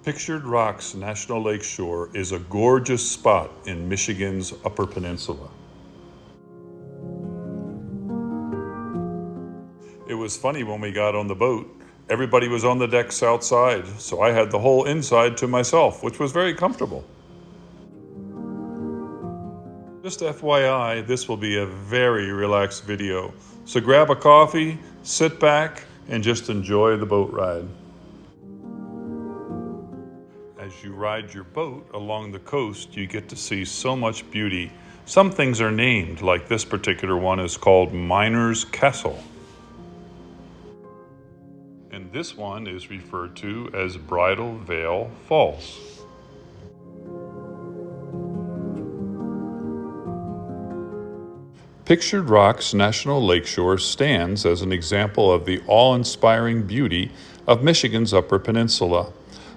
Pictured Rocks National Lakeshore is a gorgeous spot in Michigan's Upper Peninsula. It was funny when we got on the boat. Everybody was on the decks outside, so I had the whole inside to myself, which was very comfortable. Just FYI, this will be a very relaxed video, so grab a coffee, sit back, and just enjoy the boat ride. As you ride your boat along the coast, you get to see so much beauty. Some things are named, like this particular one is called Miner's Castle. And this one is referred to as Bridal Veil Falls. Pictured Rocks National Lakeshore stands as an example of the awe-inspiring beauty of Michigan's Upper Peninsula.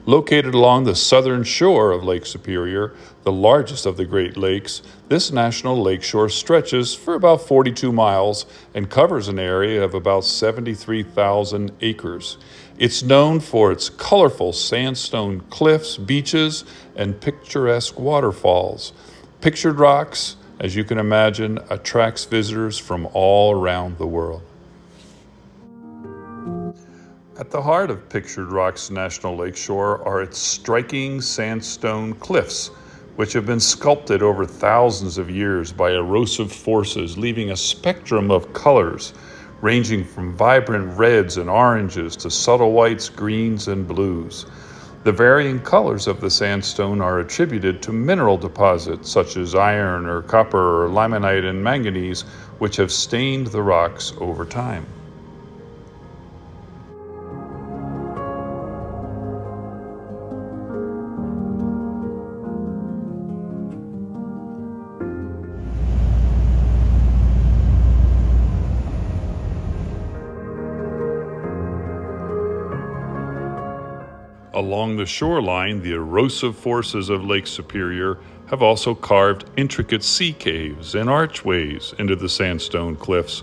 Located along the southern shore of Lake Superior, the largest of the Great Lakes, this national lakeshore stretches for about 42 miles and covers an area of about 73,000 acres. It's known for its colorful sandstone cliffs, beaches, and picturesque waterfalls. Pictured Rocks, as you can imagine, attracts visitors from all around the world. At the heart of Pictured Rocks National Lakeshore are its striking sandstone cliffs, which have been sculpted over thousands of years by erosive forces, leaving a spectrum of colors ranging from vibrant reds and oranges to subtle whites, greens, and blues. The varying colors of the sandstone are attributed to mineral deposits such as iron or copper or limonite and manganese, which have stained the rocks over time. Along the shoreline, the erosive forces of Lake Superior have also carved intricate sea caves and archways into the sandstone cliffs.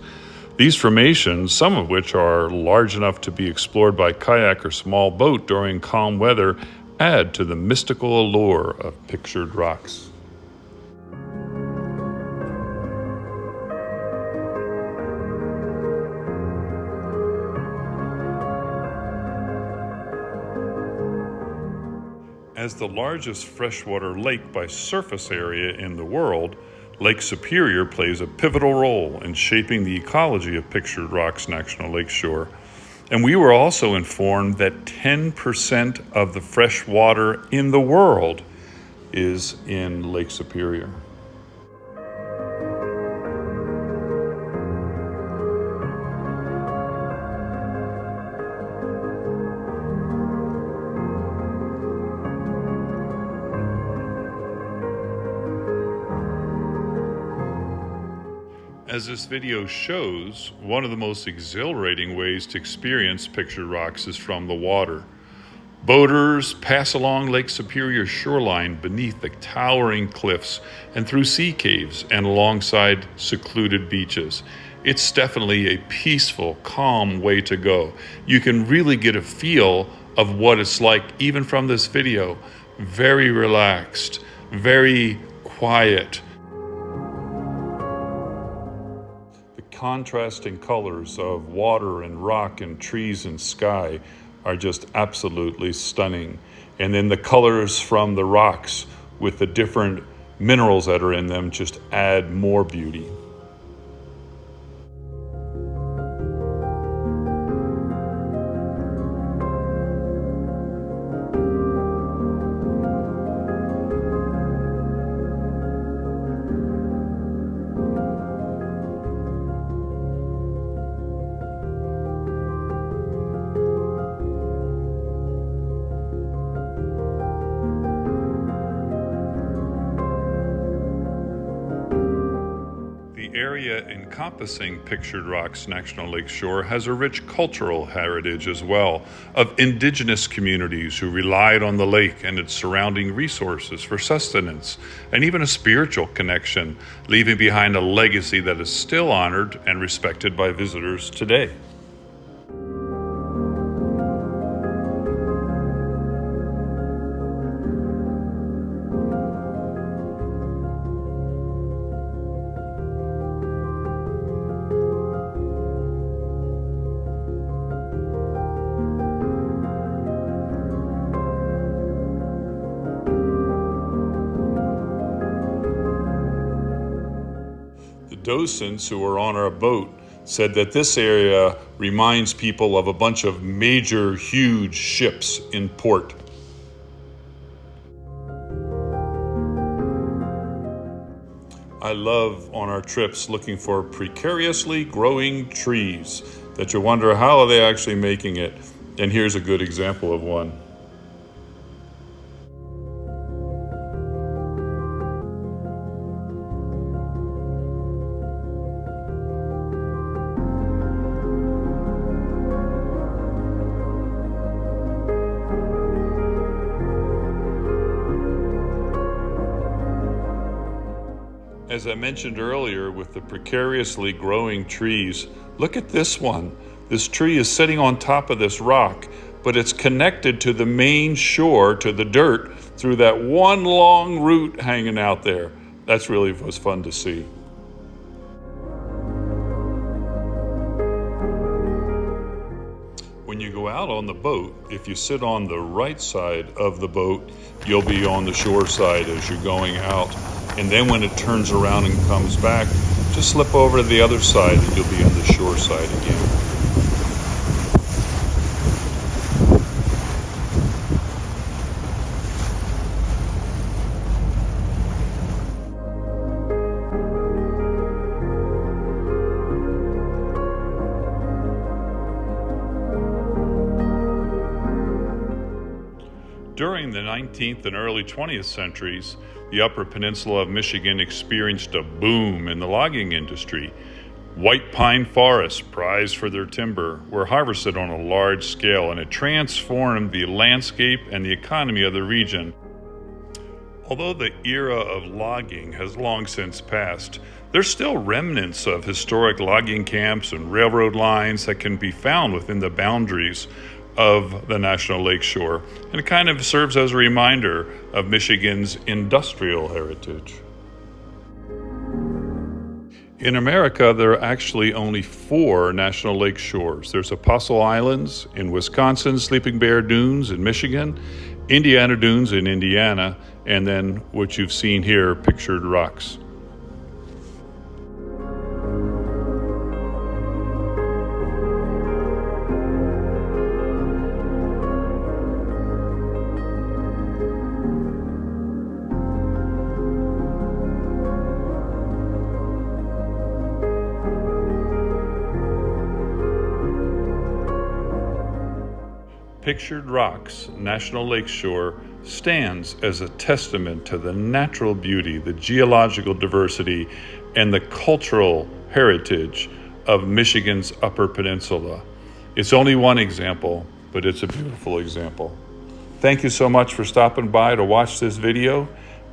These formations, some of which are large enough to be explored by kayak or small boat during calm weather, add to the mystical allure of Pictured Rocks. As the largest freshwater lake by surface area in the world, Lake Superior plays a pivotal role in shaping the ecology of Pictured Rocks National Lakeshore. And we were also informed that 10% of the fresh water in the world is in Lake Superior. As this video shows, one of the most exhilarating ways to experience Pictured Rocks is from the water. Boaters pass along Lake Superior's shoreline beneath the towering cliffs and through sea caves and alongside secluded beaches. It's definitely a peaceful, calm way to go. You can really get a feel of what it's like even from this video. Very relaxed, very quiet. Contrasting colors of water and rock and trees and sky are just absolutely stunning. And then the colors from the rocks with the different minerals that are in them just add more beauty. The area encompassing Pictured Rocks National Lakeshore has a rich cultural heritage as well, of indigenous communities who relied on the lake and its surrounding resources for sustenance, and even a spiritual connection, leaving behind a legacy that is still honored and respected by visitors today. docents who were on our boat said that this area reminds people of a bunch of major, huge ships in port. I love on our trips looking for precariously growing trees that you wonder how are they actually making it. And here's a good example of one. As I mentioned earlier with the precariously growing trees, look at this one. This tree is sitting on top of this rock, but it's connected to the main shore, to the dirt, through that one long root hanging out there. That's really was fun to see. When you go out on the boat, if you sit on the right side of the boat, you'll be on the shore side as you're going out. And then when it turns around and comes back, just slip over to the other side and you'll be on the shore side again. During the 19th and early 20th centuries, the Upper Peninsula of Michigan experienced a boom in the logging industry. White pine forests, prized for their timber, were harvested on a large scale, and it transformed the landscape and the economy of the region. Although the era of logging has long since passed, there's still remnants of historic logging camps and railroad lines that can be found within the boundaries of the National Lakeshore, and it kind of serves as a reminder of Michigan's industrial heritage. In America, there are actually only 4 national lake shores. There's Apostle Islands in Wisconsin, Sleeping Bear Dunes in Michigan, Indiana Dunes in Indiana, and then what you've seen here, Pictured Rocks. Pictured Rocks National Lakeshore stands as a testament to the natural beauty, the geological diversity, and the cultural heritage of Michigan's Upper Peninsula. It's only one example, but it's a beautiful example. Thank you so much for stopping by to watch this video,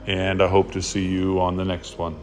and I hope to see you on the next one.